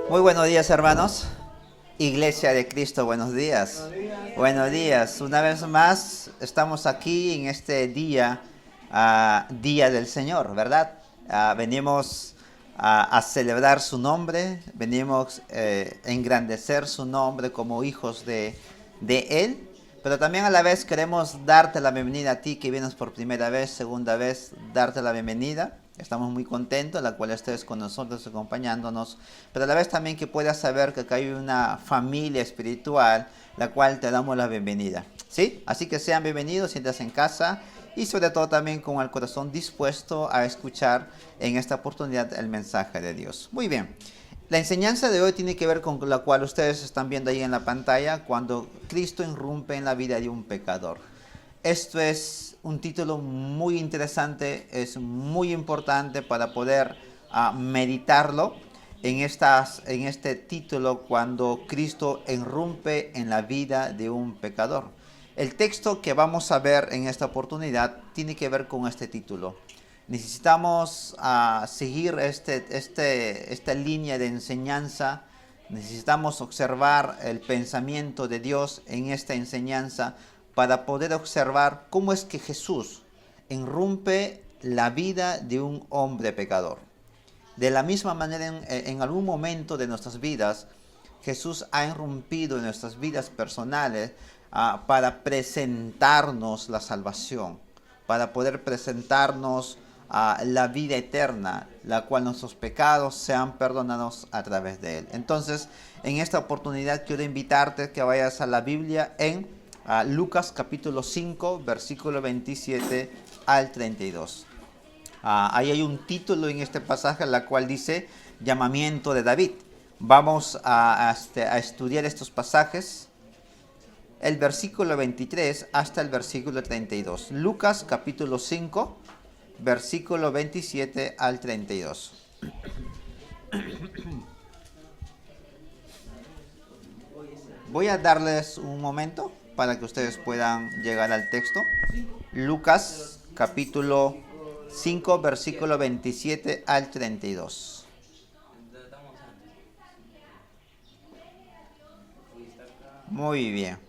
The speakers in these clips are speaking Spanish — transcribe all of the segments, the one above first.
Muy buenos días, hermanos. Iglesia de Cristo, buenos días. Buenos días. Una vez más estamos aquí en este día, Día del Señor, ¿verdad? Venimos a celebrar su nombre, venimos a engrandecer su nombre como hijos de Él, pero también a la vez queremos darte la bienvenida a ti que vienes por primera vez, segunda vez, darte la bienvenida. Estamos muy contentos, la cual estés con nosotros acompañándonos, pero a la vez también que puedas saber que acá hay una familia espiritual, la cual te damos la bienvenida. ¿Sí? Así que sean bienvenidos, siéntate en casa y sobre todo también con el corazón dispuesto a escuchar en esta oportunidad el mensaje de Dios. Muy bien. La enseñanza de hoy tiene que ver con la cual ustedes están viendo ahí en la pantalla, cuando Cristo irrumpe en la vida de un pecador. Esto es un título muy interesante, es muy importante para poder meditarlo en este título cuando Cristo irrumpe en la vida de un pecador. El texto que vamos a ver en esta oportunidad tiene que ver con este título. Necesitamos seguir esta línea de enseñanza. Necesitamos observar el pensamiento de Dios en esta enseñanza para poder observar cómo es que Jesús irrumpe la vida de un hombre pecador. De la misma manera, en algún momento de nuestras vidas, Jesús ha irrumpido en nuestras vidas personales para presentarnos la salvación, para poder presentarnos la vida eterna, la cual nuestros pecados sean perdonados a través de Él. Entonces, en esta oportunidad quiero invitarte que vayas a la Biblia en Lucas capítulo 5, versículo 27 al 32. Ahí hay un título en este pasaje, la cual dice llamamiento de David. Vamos a estudiar estos pasajes, el versículo 23 hasta el versículo 32. Lucas capítulo 5, versículo 27 al 32. Voy a darles un momento para que ustedes puedan llegar al texto. Lucas capítulo 5, versículo 27 al 32. Muy bien.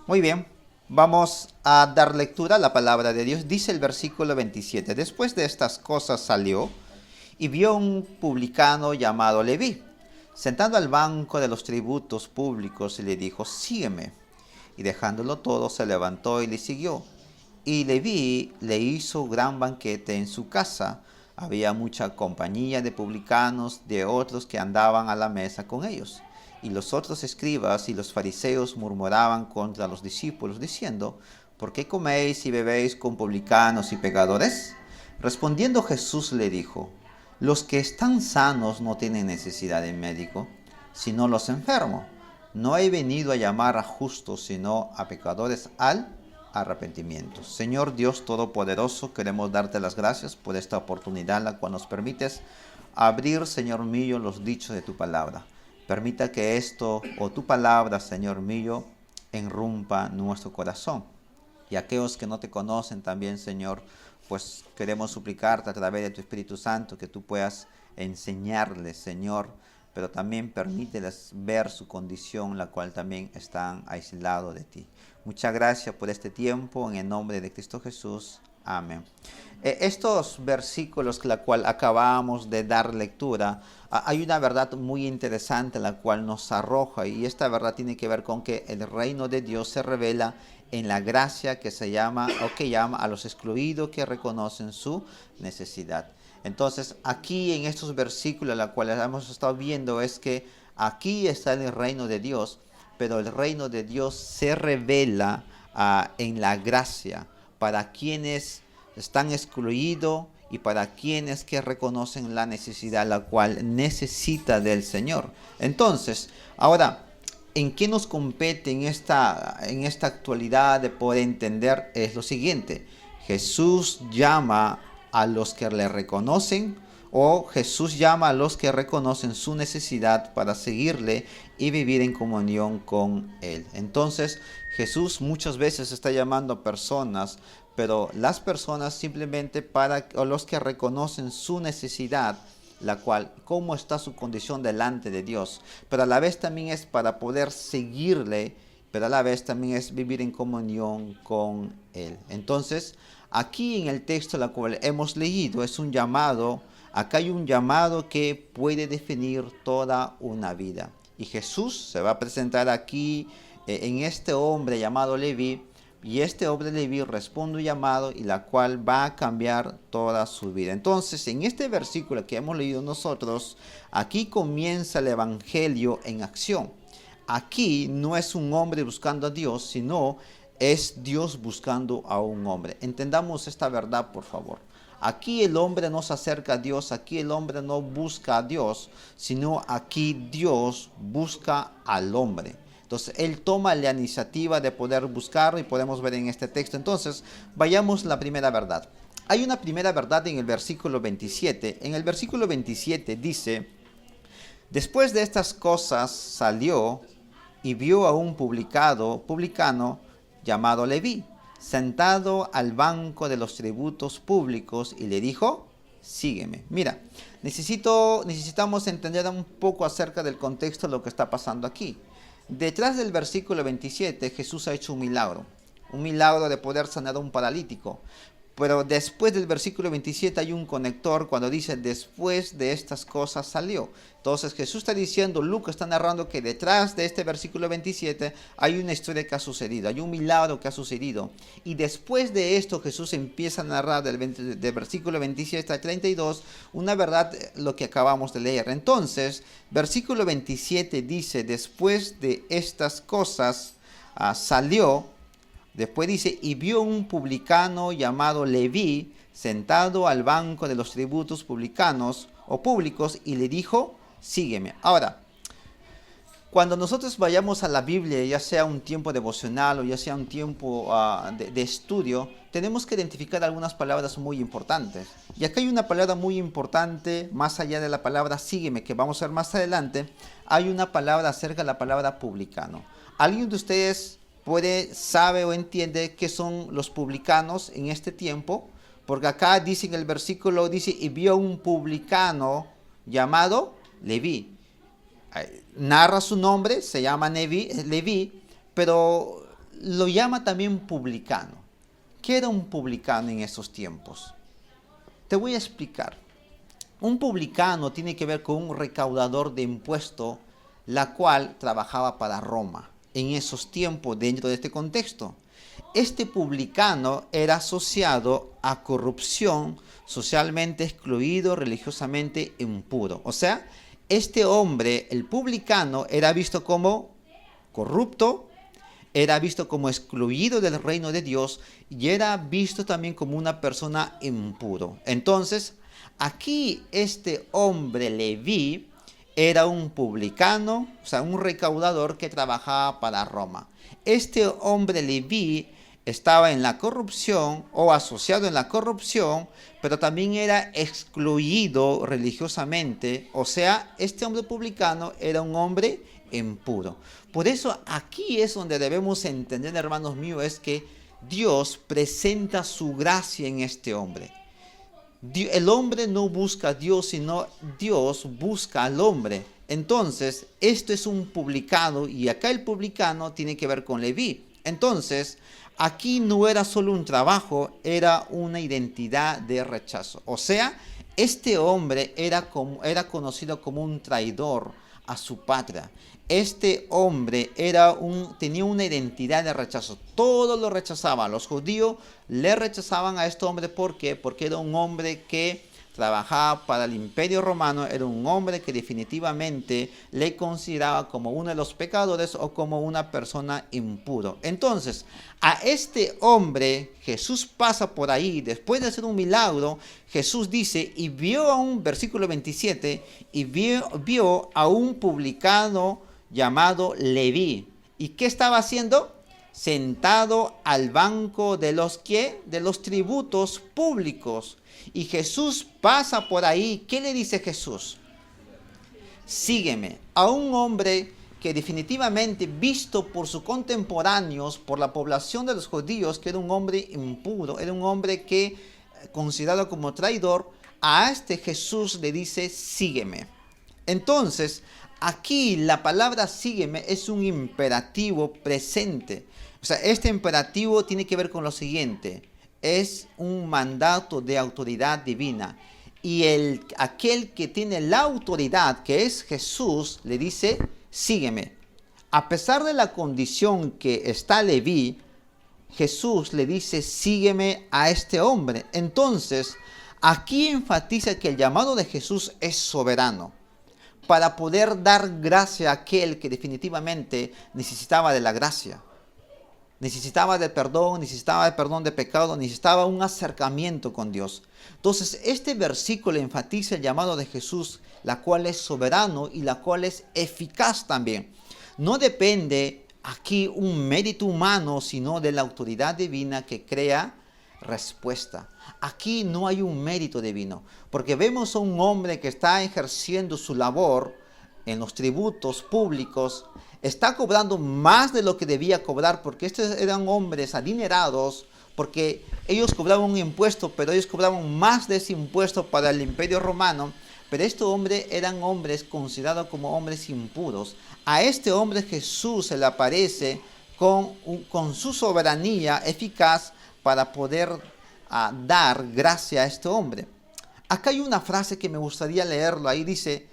Muy bien. Vamos a dar lectura a la palabra de Dios. Dice el versículo 27. Después de estas cosas salió y vio un publicano llamado Leví, sentado al banco de los tributos públicos, y le dijo: sígueme. Y dejándolo todo, se levantó y le siguió. Y Leví le hizo gran banquete en su casa. Había mucha compañía de publicanos, de otros que andaban a la mesa con ellos. Y los otros escribas y los fariseos murmuraban contra los discípulos, diciendo: ¿por qué coméis y bebéis con publicanos y pecadores? Respondiendo Jesús le dijo: los que están sanos no tienen necesidad de médico, sino los enfermos. No he venido a llamar a justos, sino a pecadores al arrepentimiento. Señor Dios Todopoderoso, queremos darte las gracias por esta oportunidad, la cual nos permites abrir, Señor mío, los dichos de tu palabra. Permita que esto, o tu palabra, Señor mío, irrumpa nuestro corazón. Y aquellos que no te conocen también, Señor, pues queremos suplicarte a través de tu Espíritu Santo que tú puedas enseñarles, Señor, pero también permíteles ver su condición, la cual también están aislados de ti. Muchas gracias por este tiempo, en el nombre de Cristo Jesús. Amén. Estos versículos, la cual acabamos de dar lectura, hay una verdad muy interesante la cual nos arroja, y esta verdad tiene que ver con que el reino de Dios se revela en la gracia que se llama, o que llama a los excluidos que reconocen su necesidad. Entonces, aquí en estos versículos, la cual hemos estado viendo, es que aquí está el reino de Dios, pero el reino de Dios se revela en la gracia para quienes están excluidos y para quienes que reconocen la necesidad, la cual necesita del Señor. Entonces, ahora, ¿en qué nos compete en esta actualidad de poder entender? Es lo siguiente: Jesús llama a los que le reconocen, o Jesús llama a los que reconocen su necesidad para seguirle y vivir en comunión con Él. Entonces, Jesús muchas veces está llamando a personas, pero las personas simplemente o los que reconocen su necesidad la cual, cómo está su condición delante de Dios, pero a la vez también es para poder seguirle, pero a la vez también es vivir en comunión con Él. Entonces, aquí en el texto la cual hemos leído es un llamado, acá hay un llamado que puede definir toda una vida. Y Jesús se va a presentar aquí en este hombre llamado Leví, y este hombre Leví responde un llamado y la cual va a cambiar toda su vida. Entonces, en este versículo que hemos leído nosotros, aquí comienza el evangelio en acción. Aquí no es un hombre buscando a Dios, sino es Dios buscando a un hombre. Entendamos esta verdad, por favor. Aquí el hombre no se acerca a Dios, aquí el hombre no busca a Dios, sino aquí Dios busca al hombre. Entonces, Él toma la iniciativa de poder buscarlo y podemos ver en este texto. Entonces, vayamos a la primera verdad. Hay una primera verdad en el versículo 27. En el versículo 27 dice, después de estas cosas salió y vio a un publicano llamado Leví, sentado al banco de los tributos públicos y le dijo, sígueme. Mira, necesitamos entender un poco acerca del contexto de lo que está pasando aquí. Detrás del versículo 27, Jesús ha hecho un milagro de poder sanar a un paralítico. Pero después del versículo 27 hay un conector cuando dice, después de estas cosas salió. Entonces Jesús está diciendo, Lucas está narrando que detrás de este versículo 27 hay una historia que ha sucedido, hay un milagro que ha sucedido. Y después de esto Jesús empieza a narrar del versículo 27 al 32 una verdad, lo que acabamos de leer. Entonces, versículo 27 dice, después de estas cosas salió. Después dice, y vio un publicano llamado Leví sentado al banco de los tributos publicanos o públicos y le dijo, sígueme. Ahora, cuando nosotros vayamos a la Biblia, ya sea un tiempo devocional o ya sea un tiempo de estudio, tenemos que identificar algunas palabras muy importantes. Y acá hay una palabra muy importante, más allá de la palabra sígueme, que vamos a ver más adelante, hay una palabra acerca de la palabra publicano. ¿Alguien de ustedes sabe o entiende qué son los publicanos en este tiempo? Porque acá dice en el versículo, dice, y vio un publicano llamado Leví. Narra su nombre, se llama Leví, pero lo llama también publicano. ¿Qué era un publicano en esos tiempos? Te voy a explicar. Un publicano tiene que ver con un recaudador de impuestos, la cual trabajaba para Roma. En esos tiempos, dentro de este contexto, este publicano era asociado a corrupción, socialmente excluido, religiosamente impuro. O sea, este hombre, el publicano, era visto como corrupto, era visto como excluido del reino de Dios y era visto también como una persona impuro. Entonces, aquí este hombre Leví era un publicano, o sea, un recaudador que trabajaba para Roma. Este hombre Leví estaba en la corrupción o asociado en la corrupción, pero también era excluido religiosamente. O sea, este hombre publicano era un hombre impuro. Por eso aquí es donde debemos entender, hermanos míos, es que Dios presenta su gracia en este hombre. El hombre no busca a Dios, sino Dios busca al hombre. Entonces, esto es un publicano y acá el publicano tiene que ver con Leví. Entonces, aquí no era solo un trabajo, era una identidad de rechazo. O sea, este hombre era conocido como un traidor a su patria. Este hombre tenía una identidad de rechazo. Todos lo rechazaban. Los judíos le rechazaban a este hombre. ¿Por qué? Porque era un hombre que trabajaba para el Imperio Romano. Era un hombre que definitivamente le consideraba como uno de los pecadores o como una persona impuro. Entonces, a este hombre Jesús pasa por ahí. Después de hacer un milagro, Jesús dice, y vio a un, versículo 27, y vio a un publicano llamado Leví. ¿Y qué estaba haciendo? Sentado al banco de los tributos públicos. Y Jesús pasa por ahí. ¿Qué le dice Jesús? Sígueme. A un hombre que definitivamente, visto por sus contemporáneos, por la población de los judíos, que era un hombre impuro, era un hombre que considerado como traidor, a este Jesús le dice, sígueme. Entonces, aquí la palabra sígueme es un imperativo presente. O sea, este imperativo tiene que ver con lo siguiente. Es un mandato de autoridad divina. Y aquel que tiene la autoridad, que es Jesús, le dice, sígueme. A pesar de la condición que está Leví, Jesús le dice, sígueme a este hombre. Entonces, aquí enfatiza que el llamado de Jesús es soberano para poder dar gracia a aquel que definitivamente necesitaba de la gracia. Necesitaba del perdón de pecado, necesitaba un acercamiento con Dios. Entonces, este versículo enfatiza el llamado de Jesús, la cual es soberano y la cual es eficaz también. No depende aquí un mérito humano, sino de la autoridad divina que crea respuesta. Aquí no hay un mérito divino, porque vemos a un hombre que está ejerciendo su labor en los tributos públicos, está cobrando más de lo que debía cobrar, porque estos eran hombres adinerados, porque ellos cobraban un impuesto, pero ellos cobraban más de ese impuesto para el Imperio Romano. Pero estos hombres eran hombres considerados como hombres impuros. A este hombre Jesús se le aparece con su soberanía eficaz para poder dar gracia a este hombre. Acá hay una frase que me gustaría leerlo. Ahí dice,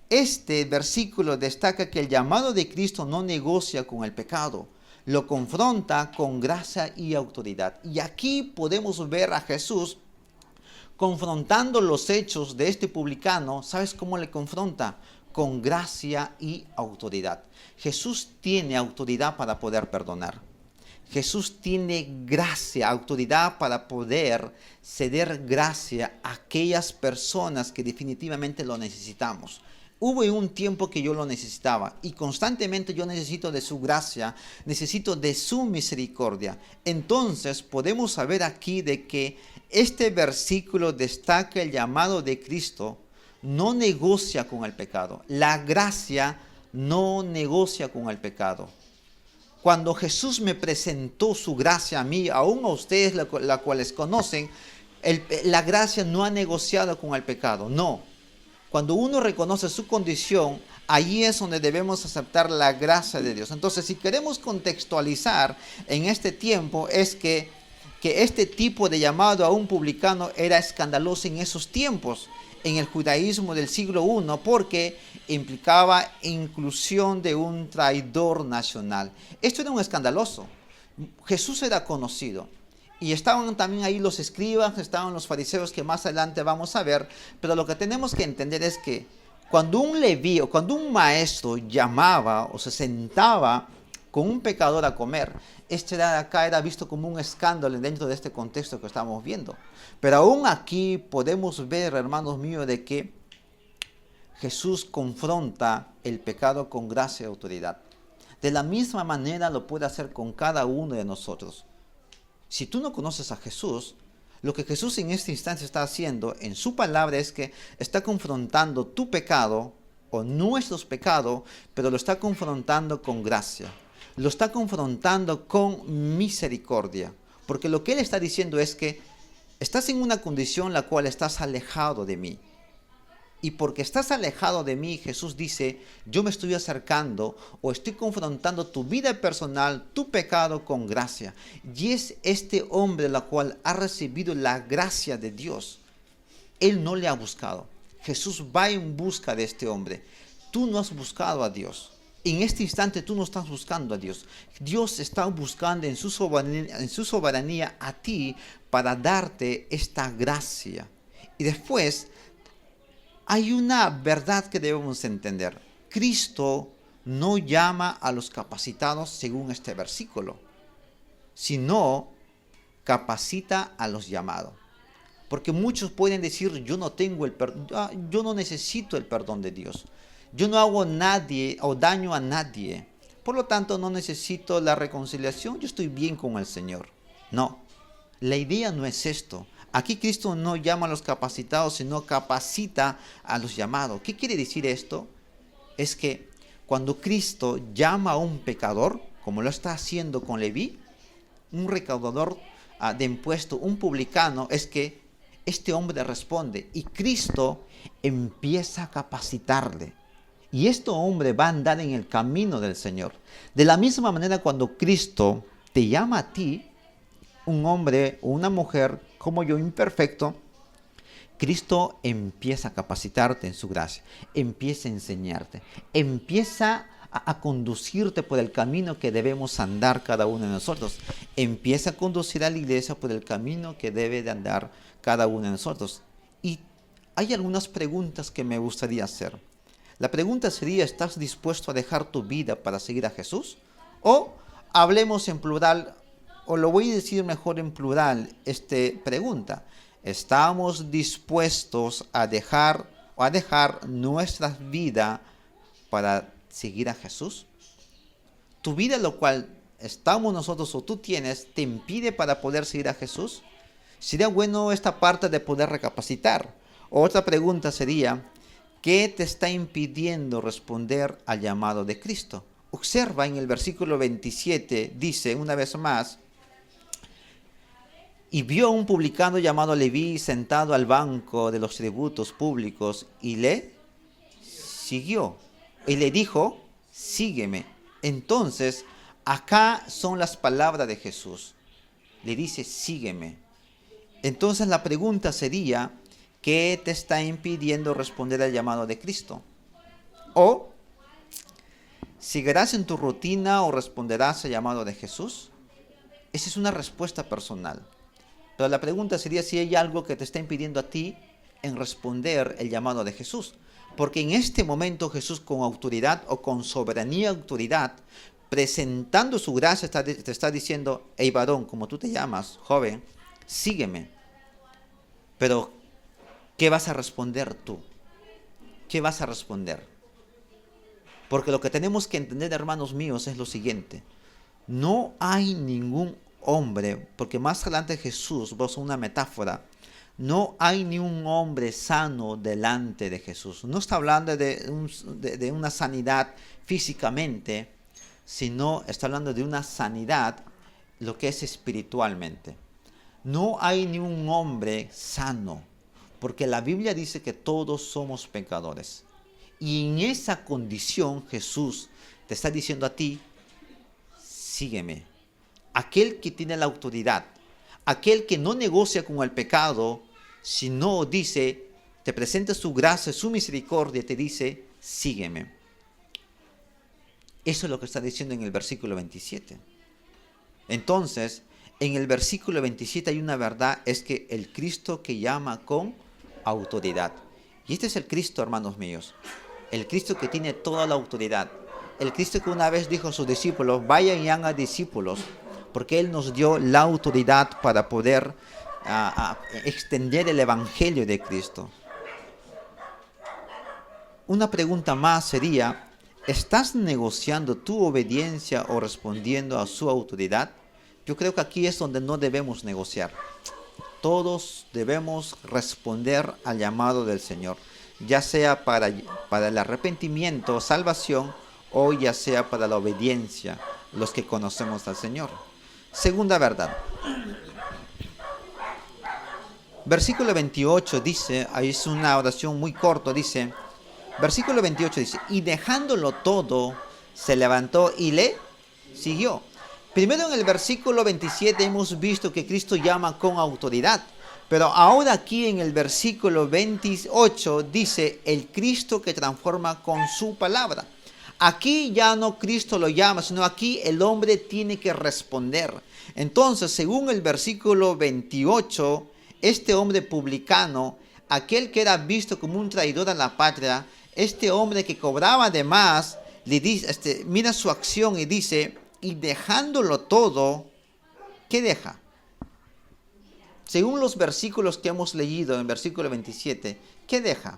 este versículo destaca que el llamado de Cristo no negocia con el pecado, lo confronta con gracia y autoridad. Y aquí podemos ver a Jesús confrontando los hechos de este publicano. ¿Sabes cómo le confronta? Con gracia y autoridad. Jesús tiene autoridad para poder perdonar. Jesús tiene gracia, autoridad para poder ceder gracia a aquellas personas que definitivamente lo necesitamos. Hubo un tiempo que yo lo necesitaba y constantemente yo necesito de su gracia, necesito de su misericordia. Entonces podemos saber aquí de que este versículo destaca el llamado de Cristo, no negocia con el pecado. La gracia no negocia con el pecado. Cuando Jesús me presentó su gracia a mí, aún a ustedes, la cuales conocen, la gracia no ha negociado con el pecado, no. Cuando uno reconoce su condición, allí es donde debemos aceptar la gracia de Dios. Entonces, si queremos contextualizar en este tiempo, es que este tipo de llamado a un publicano era escandaloso en esos tiempos, en el judaísmo del siglo I, porque implicaba inclusión de un traidor nacional. Esto era un escandaloso. Jesús era conocido. Y estaban también ahí los escribas, estaban los fariseos que más adelante vamos a ver. Pero lo que tenemos que entender es que cuando un leví o cuando un maestro llamaba o se sentaba con un pecador a comer, este de acá era visto como un escándalo dentro de este contexto que estamos viendo. Pero aún aquí podemos ver, hermanos míos, de que Jesús confronta el pecado con gracia y autoridad. De la misma manera lo puede hacer con cada uno de nosotros. Si tú no conoces a Jesús, lo que Jesús en esta instancia está haciendo en su palabra es que está confrontando tu pecado o nuestros pecados, pero lo está confrontando con gracia. Lo está confrontando con misericordia. Porque lo que Él está diciendo es que estás en una condición en la cual estás alejado de mí. Y porque estás alejado de mí, Jesús dice, yo me estoy acercando o estoy confrontando tu vida personal, tu pecado con gracia. Y es este hombre el cual ha recibido la gracia de Dios. Él no le ha buscado. Jesús va en busca de este hombre. Tú no has buscado a Dios. En este instante tú no estás buscando a Dios. Dios está buscando en su soberanía a ti para darte esta gracia. Y después hay una verdad que debemos entender. Cristo no llama a los capacitados según este versículo, sino capacita a los llamados. Porque muchos pueden decir, yo no necesito el perdón de Dios. Yo no hago daño a nadie. Por lo tanto, no necesito la reconciliación. Yo estoy bien con el Señor. No, la idea no es esto. Aquí Cristo no llama a los capacitados, sino capacita a los llamados. ¿Qué quiere decir esto? Es que cuando Cristo llama a un pecador, como lo está haciendo con Leví, un recaudador de impuestos, un publicano, es que este hombre responde y Cristo empieza a capacitarle. Y este hombre va a andar en el camino del Señor. De la misma manera, cuando Cristo te llama a ti, un hombre o una mujer como yo, imperfecto, Cristo empieza a capacitarte en su gracia, empieza a enseñarte, empieza a conducirte por el camino que debemos andar cada uno de nosotros. Empieza a conducir a la iglesia por el camino que debe de andar cada uno de nosotros. Y hay algunas preguntas que me gustaría hacer. La pregunta sería, ¿estás dispuesto a dejar tu vida para seguir a Jesús? O hablemos en plural, o lo voy a decir mejor en plural, pregunta. ¿Estamos dispuestos a dejar nuestra vida para seguir a Jesús? ¿Tu vida, lo cual estamos nosotros o tú tienes, te impide para poder seguir a Jesús? Sería bueno esta parte de poder recapacitar. Otra pregunta sería, ¿qué te está impidiendo responder al llamado de Cristo? Observa en el versículo 27, dice una vez más, y vio a un publicano llamado Leví sentado al banco de los tributos públicos y le siguió. Y le dijo, sígueme. Entonces, acá son las palabras de Jesús. Le dice, sígueme. Entonces la pregunta sería, ¿qué te está impidiendo responder al llamado de Cristo? O, ¿seguirás en tu rutina o responderás al llamado de Jesús? Esa es una respuesta personal. Pero la pregunta sería si hay algo que te está impidiendo a ti en responder el llamado de Jesús. Porque en este momento Jesús, con autoridad o con soberanía y autoridad, presentando su gracia, te está diciendo, hey varón, como tú te llamas, joven, sígueme. Pero, ¿qué vas a responder tú? ¿Qué vas a responder? Porque lo que tenemos que entender, hermanos míos, es lo siguiente. No hay ningún hombre, porque más adelante Jesús va a usar una metáfora, no hay ni un hombre sano delante de Jesús. No está hablando de una sanidad físicamente, sino está hablando de una sanidad, lo que es espiritualmente. No hay ni un hombre sano, porque la Biblia dice que todos somos pecadores. Y en esa condición Jesús te está diciendo a ti, sígueme. Aquel que tiene la autoridad, aquel que no negocia con el pecado, sino dice, te presenta su gracia, su misericordia, te dice, sígueme. Eso es lo que está diciendo en el versículo 27. Entonces, en el versículo 27 hay una verdad, es que el Cristo que llama con autoridad. Y este es el Cristo, hermanos míos, el Cristo que tiene toda la autoridad. El Cristo que una vez dijo a sus discípulos, vayan y hagan discípulos, porque Él nos dio la autoridad para poder extender el Evangelio de Cristo. Una pregunta más sería, ¿estás negociando tu obediencia o respondiendo a su autoridad? Yo creo que aquí es donde no debemos negociar. Todos debemos responder al llamado del Señor, ya sea para el arrepentimiento, salvación, o ya sea para la obediencia, los que conocemos al Señor. Segunda verdad. Versículo 28 dice, ahí es una oración muy corta, dice, versículo 28 dice, y dejándolo todo, se levantó y le siguió. Primero en el versículo 27 hemos visto que Cristo llama con autoridad, pero ahora aquí en el versículo 28 dice, el Cristo que transforma con su palabra. Aquí ya no Cristo lo llama, sino aquí el hombre tiene que responder. Entonces, según el versículo 28, este hombre publicano, aquel que era visto como un traidor a la patria, este hombre que cobraba de más, le dice, mira su acción y dice, y dejándolo todo, ¿qué deja? Según los versículos que hemos leído en versículo 27, ¿qué deja?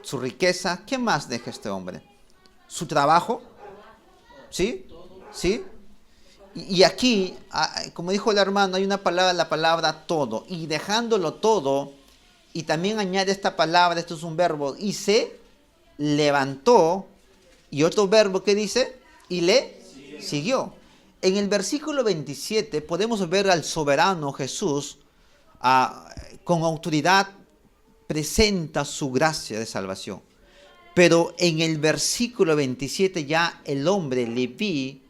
Su riqueza. ¿Qué más deja este hombre? ¿Su trabajo? ¿Sí? ¿Sí? Y aquí, como dijo el hermano, hay una palabra, la palabra todo. Y dejándolo todo, y también añade esta palabra, esto es un verbo, y se levantó, y otro verbo que dice, y le siguió. En el versículo 27 podemos ver al soberano Jesús con autoridad presenta su gracia de salvación. Pero en el versículo 27 ya el hombre Leví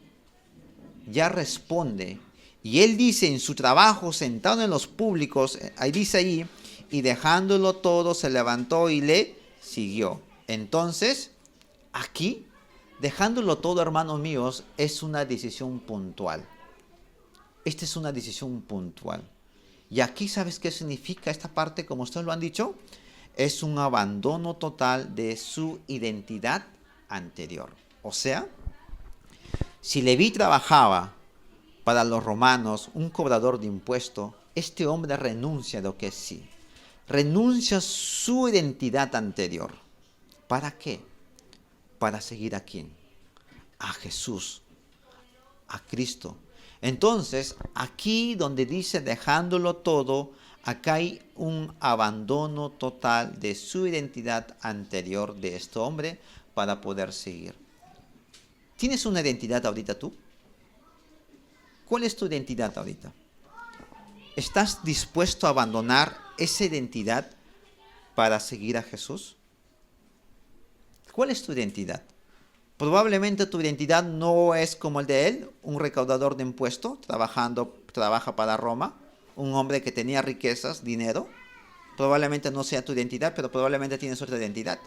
ya responde. Y él dice en su trabajo, sentado en los públicos, ahí dice ahí, y dejándolo todo se levantó y le siguió. Entonces, aquí, dejándolo todo, hermanos míos, es una decisión puntual. Esta es una decisión puntual. Y aquí, ¿sabes qué significa esta parte? Como ustedes lo han dicho, es un abandono total de su identidad anterior. O sea, si Leví trabajaba para los romanos, un cobrador de impuestos, este hombre renuncia a lo que es sí. Renuncia a su identidad anterior. ¿Para qué? Para seguir a quién? A Jesús, a Cristo. Entonces, aquí donde dice dejándolo todo, acá hay un abandono total de su identidad anterior de este hombre para poder seguir. ¿Tienes una identidad ahorita tú? ¿Cuál es tu identidad ahorita? ¿Estás dispuesto a abandonar esa identidad para seguir a Jesús? ¿Cuál es tu identidad? Probablemente tu identidad no es como el de él, un recaudador de impuestos, trabaja para Roma, un hombre que tenía riquezas, dinero. Probablemente no sea tu identidad, pero probablemente tienes otra identidad.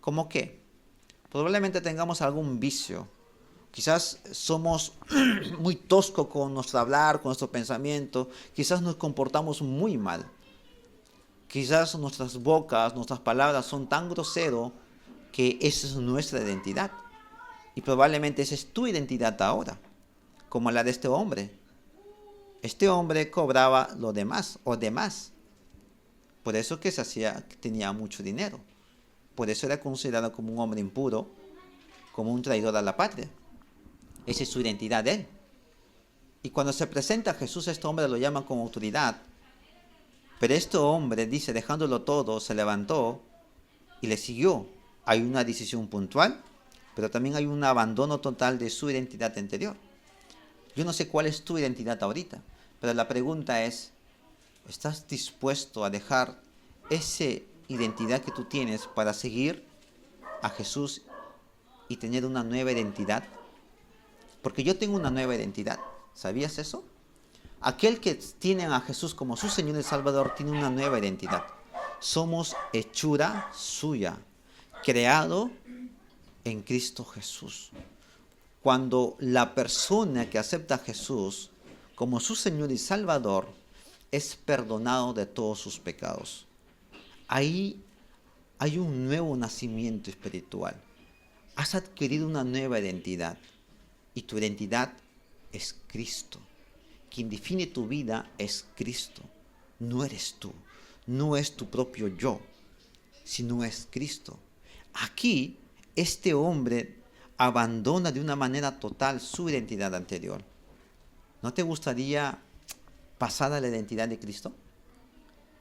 ¿Cómo qué? Probablemente tengamos algún vicio. Quizás somos muy toscos con nuestro hablar, con nuestro pensamiento. Quizás nos comportamos muy mal. Quizás nuestras bocas, nuestras palabras son tan groseros que esa es nuestra identidad. Y probablemente esa es tu identidad ahora, como la de este hombre. Este hombre cobraba lo demás o demás. Por eso que tenía mucho dinero. Por eso era considerado como un hombre impuro, como un traidor a la patria. Esa es su identidad de él. Y cuando se presenta a Jesús, este hombre lo llama con autoridad. Pero este hombre dice, dejándolo todo, se levantó y le siguió. Hay una decisión puntual, pero también hay un abandono total de su identidad anterior. Yo no sé cuál es tu identidad ahorita, pero la pregunta es, ¿estás dispuesto a dejar esa identidad que tú tienes para seguir a Jesús y tener una nueva identidad? Porque yo tengo una nueva identidad. ¿Sabías eso? Aquel que tiene a Jesús como su Señor y Salvador tiene una nueva identidad. Somos hechura suya, creado en Cristo Jesús. Cuando la persona que acepta a Jesús como su Señor y Salvador es perdonado de todos sus pecados. Ahí hay un nuevo nacimiento espiritual. Has adquirido una nueva identidad y tu identidad es Cristo. Quien define tu vida es Cristo. No eres tú, no es tu propio yo, sino es Cristo. Aquí, este hombre abandona de una manera total su identidad anterior. ¿No te gustaría pasar a la identidad de Cristo?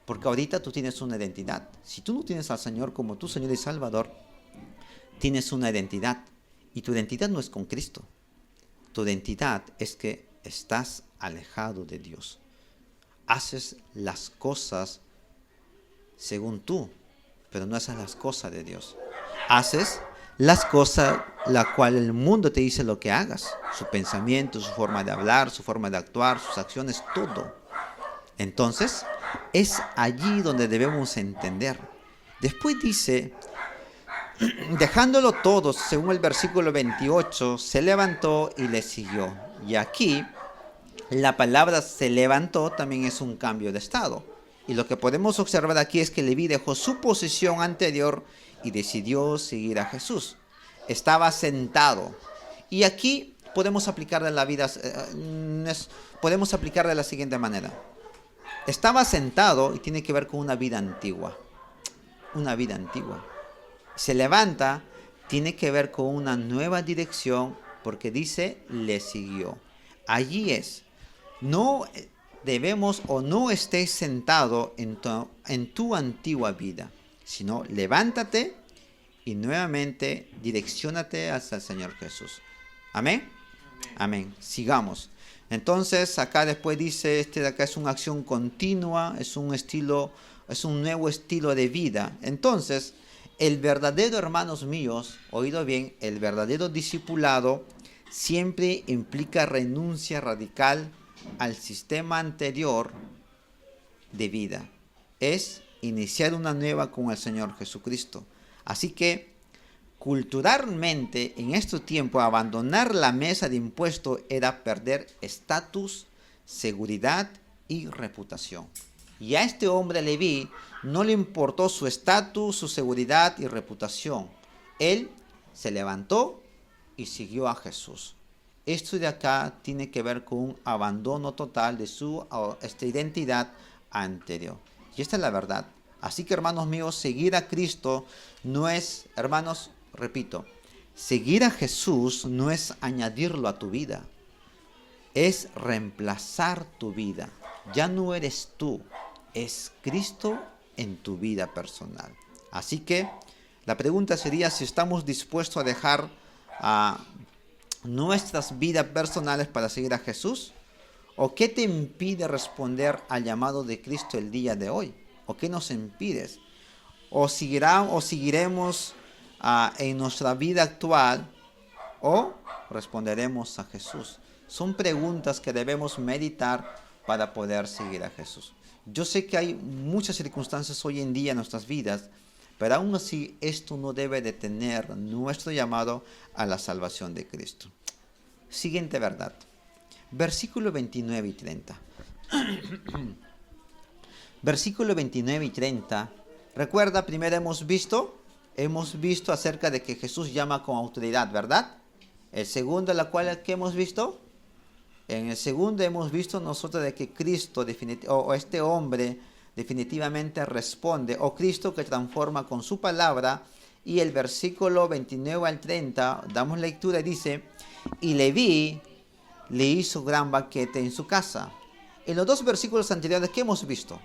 Porque ahorita tú tienes una identidad. Si tú no tienes al Señor como tu Señor y Salvador, tienes una identidad. Y tu identidad no es con Cristo. Tu identidad es que estás alejado de Dios. Haces las cosas según tú, pero no haces las cosas de Dios. Haces las cosas la cual el mundo te dice lo que hagas. Su pensamiento, su forma de hablar, su forma de actuar, sus acciones, todo. Entonces, es allí donde debemos entender. Después dice, dejándolo todo, según el versículo 28, se levantó y le siguió. Y aquí, la palabra se levantó también es un cambio de estado. Y lo que podemos observar aquí es que Leví dejó su posición anterior y decidió seguir a Jesús. Estaba sentado. Y aquí podemos aplicarle la vida, podemos aplicarle de la siguiente manera. Estaba sentado y tiene que ver con una vida antigua. Una vida antigua. Se levanta, tiene que ver con una nueva dirección, porque dice, le siguió. Allí es. No debemos o no estés sentado en tu antigua vida, sino levántate y nuevamente direcciónate hacia el Señor Jesús. Amén. Amén. Sigamos. Entonces, acá después dice, de acá es una acción continua, es un estilo, es un nuevo estilo de vida. Entonces, el verdadero, hermanos míos, oído bien, el verdadero discipulado siempre implica renuncia radical al sistema anterior de vida. Es iniciar una nueva con el Señor Jesucristo. Así que, culturalmente, en este tiempo, abandonar la mesa de impuestos era perder estatus, seguridad y reputación. Y a este hombre Leví no le importó su estatus, su seguridad y reputación. Él se levantó y siguió a Jesús. Esto de acá tiene que ver con un abandono total de su identidad anterior. Y esta es la verdad. Así que, hermanos míos, seguir a Cristo no es, hermanos, repito, seguir a Jesús no es añadirlo a tu vida, es reemplazar tu vida. Ya no eres tú, es Cristo en tu vida personal. Así que la pregunta sería si estamos dispuestos a dejar nuestras vidas personales para seguir a Jesús, o qué te impide responder al llamado de Cristo el día de hoy, o qué nos impides, o seguiremos en nuestra vida actual, o responderemos a Jesús. Son preguntas que debemos meditar para poder seguir a Jesús. Yo sé que hay muchas circunstancias hoy en día en nuestras vidas, pero aún así esto no debe detener nuestro llamado a la salvación de Cristo. Siguiente verdad. Versículo 29 y 30. Versículo 29 y 30. Recuerda, primero hemos visto acerca de que Jesús llama con autoridad, ¿verdad? El segundo, ¿qué hemos visto? En el segundo hemos visto nosotros de que Cristo, o este hombre, definitivamente responde, o Cristo que transforma con su palabra. Y el versículo 29 al 30, damos lectura y dice, y Leví le hizo gran banquete en su casa. En los dos versículos anteriores, ¿qué hemos visto?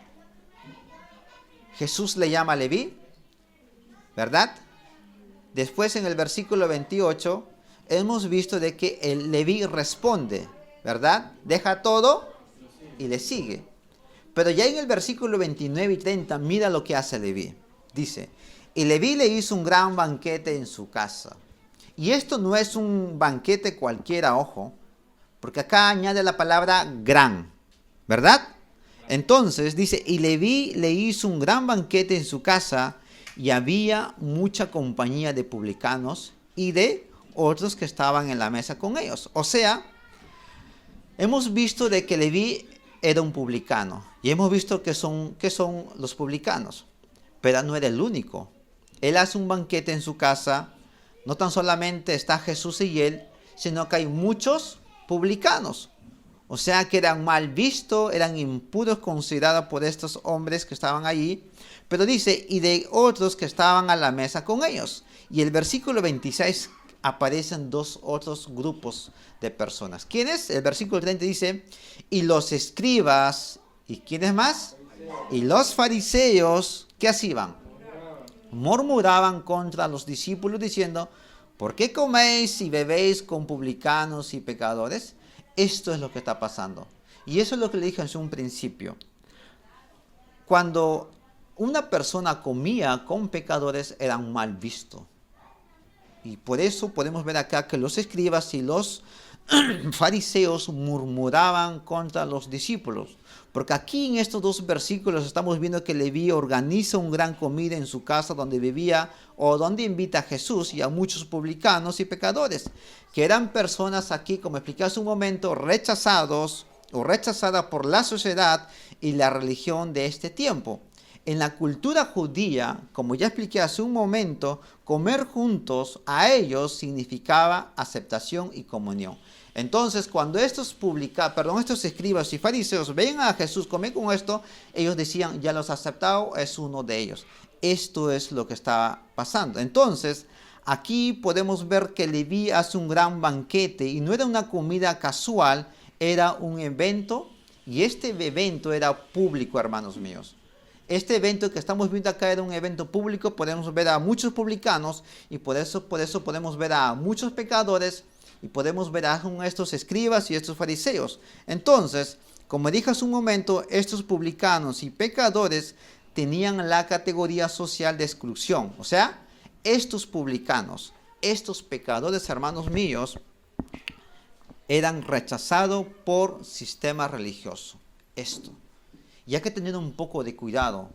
Jesús le llama a Leví, ¿verdad? Después en el versículo 28 hemos visto de que el Leví responde, ¿verdad? Deja todo y le sigue. Pero ya en el versículo 29 y 30, mira lo que hace Leví. Dice, y Leví le hizo un gran banquete en su casa. Y esto no es un banquete cualquiera, ojo, porque acá añade la palabra gran, ¿verdad? Entonces dice, y Leví le hizo un gran banquete en su casa, y había mucha compañía de publicanos y de otros que estaban en la mesa con ellos. O sea, hemos visto de que Leví era un publicano, y hemos visto que son los publicanos, pero no era el único. Él hace un banquete en su casa, no tan solamente está Jesús y él, sino que hay muchos publicanos. O sea que eran mal vistos, eran impuros considerados por estos hombres que estaban allí. Pero dice, y de otros que estaban a la mesa con ellos. Y el versículo 26 aparecen dos otros grupos de personas. ¿Quiénes? El versículo 30 dice, y los escribas, ¿y quiénes más? Y los fariseos, ¿qué hacían? Murmuraban contra los discípulos diciendo, ¿por qué coméis y bebéis con publicanos y pecadores? Esto es lo que está pasando. Y eso es lo que le dije en un principio. Cuando una persona comía con pecadores, era mal visto. Y por eso podemos ver acá que los escribas y los fariseos murmuraban contra los discípulos. Porque aquí en estos dos versículos estamos viendo que Leví organiza un gran comida en su casa donde vivía o donde invita a Jesús y a muchos publicanos y pecadores, que eran personas aquí, como expliqué hace un momento, rechazadas por la sociedad y la religión de este tiempo. En la cultura judía, como ya expliqué hace un momento, comer juntos a ellos significaba aceptación y comunión. Entonces, cuando estos escribas y fariseos ven a Jesús comer con esto, ellos decían, ya los ha aceptado, es uno de ellos. Esto es lo que está pasando. Entonces, aquí podemos ver que Leví hace un gran banquete y no era una comida casual, era un evento, y este evento era público, hermanos míos. Este evento que estamos viendo acá era un evento público, podemos ver a muchos publicanos y por eso podemos ver a muchos pecadores y podemos ver aún a estos escribas y estos fariseos. Entonces, como dije hace un momento, estos publicanos y pecadores tenían la categoría social de exclusión. O sea, estos publicanos, estos pecadores, hermanos míos, eran rechazados por sistema religioso. Esto. Y hay que tener un poco de cuidado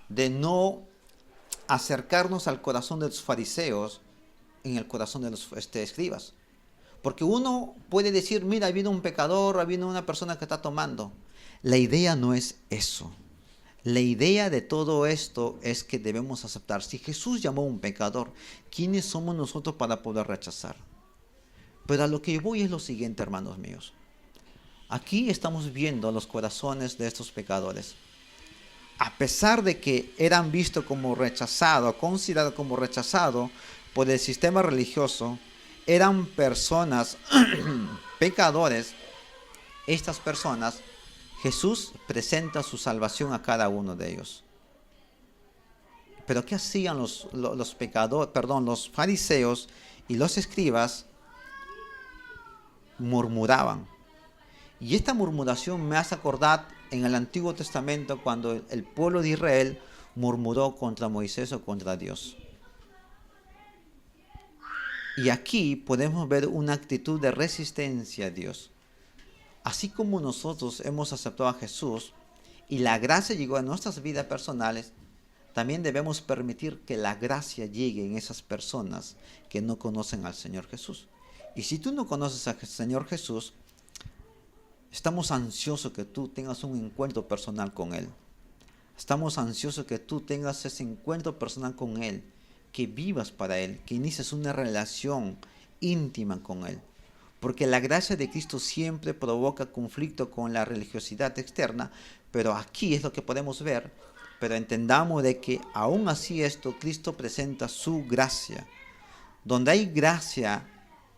de no acercarnos al corazón de los fariseos en el corazón de los escribas. Porque uno puede decir, mira, ha habido un pecador, ha habido una persona que está tomando. La idea no es eso. La idea de todo esto es que debemos aceptar. Si Jesús llamó a un pecador, ¿quiénes somos nosotros para poder rechazar? Pero a lo que voy es lo siguiente, hermanos míos. Aquí estamos viendo los corazones de estos pecadores. A pesar de que eran vistos como rechazados, considerados como rechazados por el sistema religioso, eran personas pecadores. Estas personas, Jesús presenta su salvación a cada uno de ellos. Pero ¿qué hacían los fariseos y los escribas? Murmuraban. Y esta murmuración me hace acordar en el Antiguo Testamento cuando el pueblo de Israel murmuró contra Moisés o contra Dios. Y aquí podemos ver una actitud de resistencia a Dios. Así como nosotros hemos aceptado a Jesús y la gracia llegó a nuestras vidas personales, también debemos permitir que la gracia llegue en esas personas que no conocen al Señor Jesús. Y si tú no conoces al Señor Jesús, estamos ansiosos que tú tengas un encuentro personal con Él. Estamos ansiosos que tú tengas ese encuentro personal con Él, que vivas para Él, que inicies una relación íntima con Él. Porque la gracia de Cristo siempre provoca conflicto con la religiosidad externa, pero aquí es lo que podemos ver. Pero entendamos de que aún así Cristo presenta su gracia. Donde hay gracia,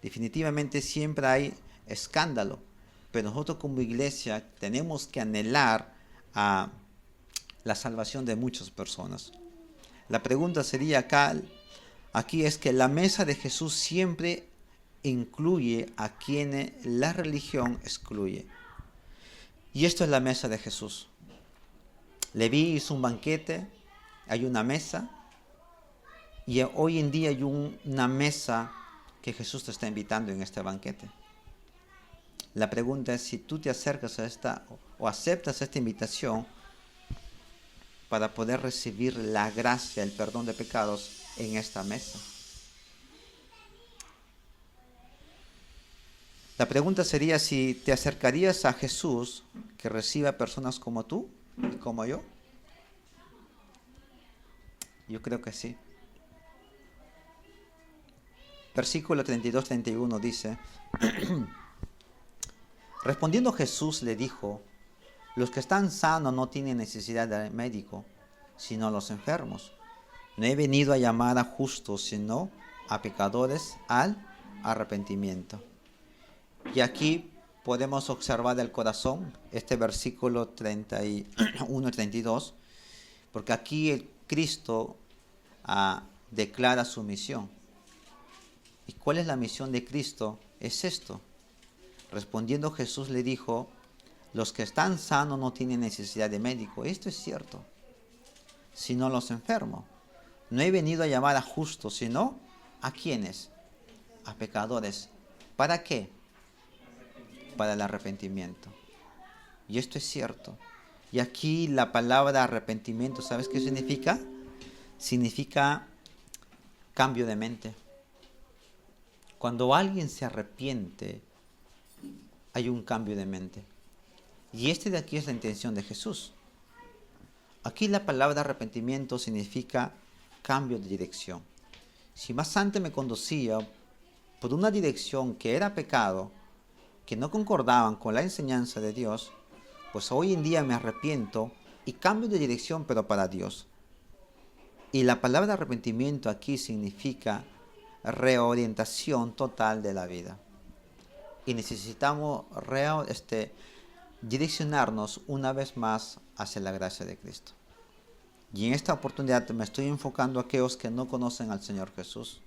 definitivamente siempre hay escándalo. Pero nosotros como iglesia tenemos que anhelar a la salvación de muchas personas. La pregunta sería aquí es que la mesa de Jesús siempre incluye a quienes la religión excluye. Y esto es la mesa de Jesús. Leví hizo un banquete, hay una mesa, y hoy en día hay una mesa que Jesús te está invitando en este banquete. La pregunta es si tú te acercas a esta o aceptas esta invitación para poder recibir la gracia, el perdón de pecados en esta mesa. La pregunta sería si te acercarías a Jesús que recibe a personas como tú y como yo. Yo creo que sí. Versículo 32-31 dice, respondiendo Jesús le dijo, los que están sanos no tienen necesidad de médico, sino los enfermos. No he venido a llamar a justos, sino a pecadores al arrepentimiento. Y aquí podemos observar el corazón, este versículo 31-32, porque aquí el Cristo declara su misión. ¿Y cuál es la misión de Cristo? Es esto. Respondiendo Jesús le dijo, los que están sanos no tienen necesidad de médico. Esto es cierto, sino los enfermos. No he venido a llamar a justos, sino ¿a quiénes? A pecadores. ¿Para qué? Para el arrepentimiento. Y esto es cierto. Y aquí la palabra arrepentimiento, ¿sabes qué significa? Significa cambio de mente. Cuando alguien se arrepiente, hay un cambio de mente. Y de aquí es la intención de Jesús. Aquí la palabra arrepentimiento significa cambio de dirección. Si más antes me conducía por una dirección que era pecado, que no concordaban con la enseñanza de Dios, pues hoy en día me arrepiento y cambio de dirección, pero para Dios. Y la palabra arrepentimiento aquí significa reorientación total de la vida. Y necesitamos direccionarnos una vez más hacia la gracia de Cristo. Y en esta oportunidad me estoy enfocando a aquellos que no conocen al Señor Jesús.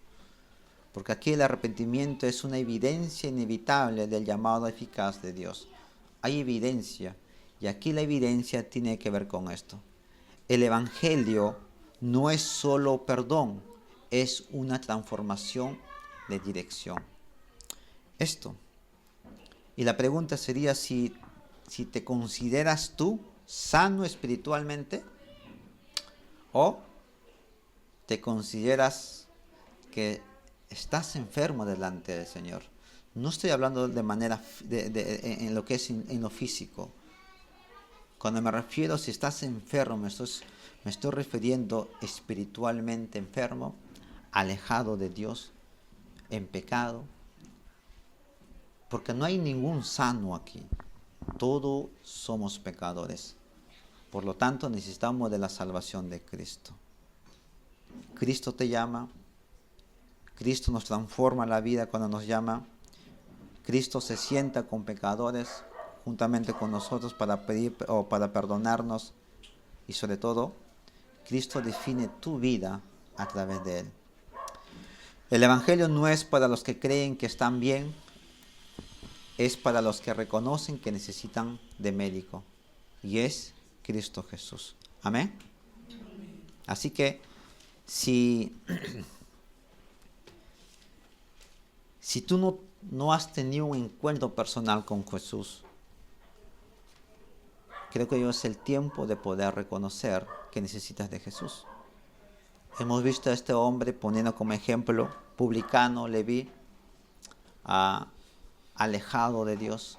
Porque aquí el arrepentimiento es una evidencia inevitable del llamado eficaz de Dios. Hay evidencia, y aquí la evidencia tiene que ver con esto. El Evangelio no es solo perdón, es una transformación de dirección. Esto. Y la pregunta sería si te consideras tú sano espiritualmente o te consideras que estás enfermo delante del Señor. No estoy hablando de manera en lo que es en lo físico. Cuando me refiero si estás enfermo, me estoy refiriendo espiritualmente enfermo, alejado de Dios, en pecado. Porque no hay ningún sano aquí. Todos somos pecadores. Por lo tanto, necesitamos de la salvación de Cristo. Cristo te llama. Cristo nos transforma la vida cuando nos llama. Cristo se sienta con pecadores juntamente con nosotros para pedir o para perdonarnos. Y sobre todo, Cristo define tu vida a través de Él. El Evangelio no es para los que creen que están bien, es para los que reconocen que necesitan de médico. Y es Cristo Jesús. Amén. Así que si tú no has tenido un encuentro personal con Jesús, creo que hoy es el tiempo de poder reconocer que necesitas de Jesús. Hemos visto a este hombre poniendo como ejemplo publicano, Leví, alejado de Dios,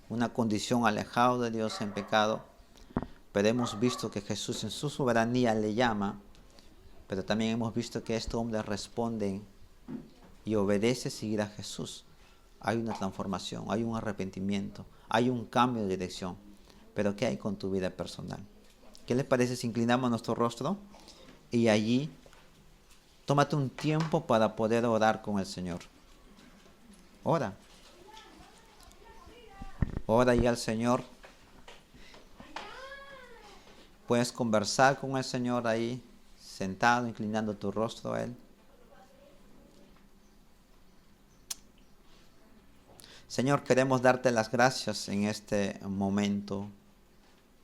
una condición alejado de Dios en pecado, pero hemos visto que Jesús en su soberanía le llama, pero también hemos visto que este hombre responde y obedece seguir a Jesús. Hay una transformación, hay un arrepentimiento, hay un cambio de dirección. Pero ¿qué hay con tu vida personal? ¿Qué les parece si inclinamos nuestro rostro y allí tómate un tiempo para poder orar con el Señor? Ora. Ora y al Señor. Puedes conversar con el Señor ahí, sentado, inclinando tu rostro a Él. Señor, queremos darte las gracias en este momento.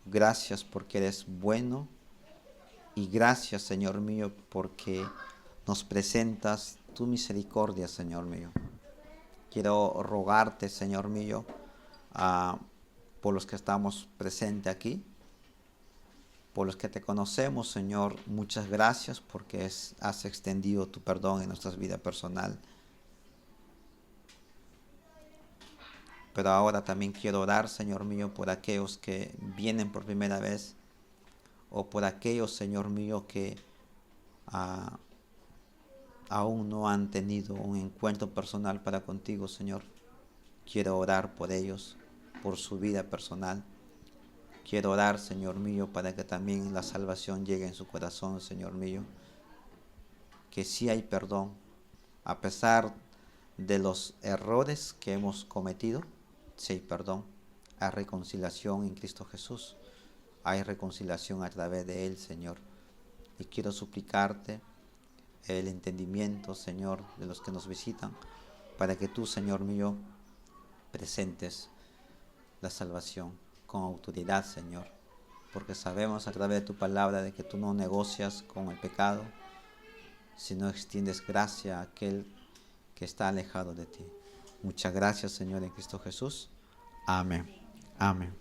Gracias porque eres bueno. Y gracias, Señor mío, porque nos presentas tu misericordia, Señor mío. Quiero rogarte, Señor mío, por los que estamos presentes aquí, por los que te conocemos, Señor, muchas gracias porque has extendido tu perdón en nuestras vidas personal. Pero ahora también quiero orar, Señor mío, por aquellos que vienen por primera vez, o por aquellos, Señor mío, que aún no han tenido un encuentro personal para contigo, Señor. Quiero orar por ellos, por su vida personal. Quiero orar, Señor mío, para que también la salvación llegue en su corazón, Señor mío. Que sí hay perdón, a pesar de los errores que hemos cometido, sí hay perdón. Hay reconciliación en Cristo Jesús. Hay reconciliación a través de Él, Señor. Y quiero suplicarte el entendimiento, Señor, de los que nos visitan, para que tú, Señor mío, presentes la salvación con autoridad, Señor, porque sabemos a través de tu palabra de que tú no negocias con el pecado, sino extiendes gracia a aquel que está alejado de ti. Muchas gracias, Señor, en Cristo Jesús. Amén. Amén.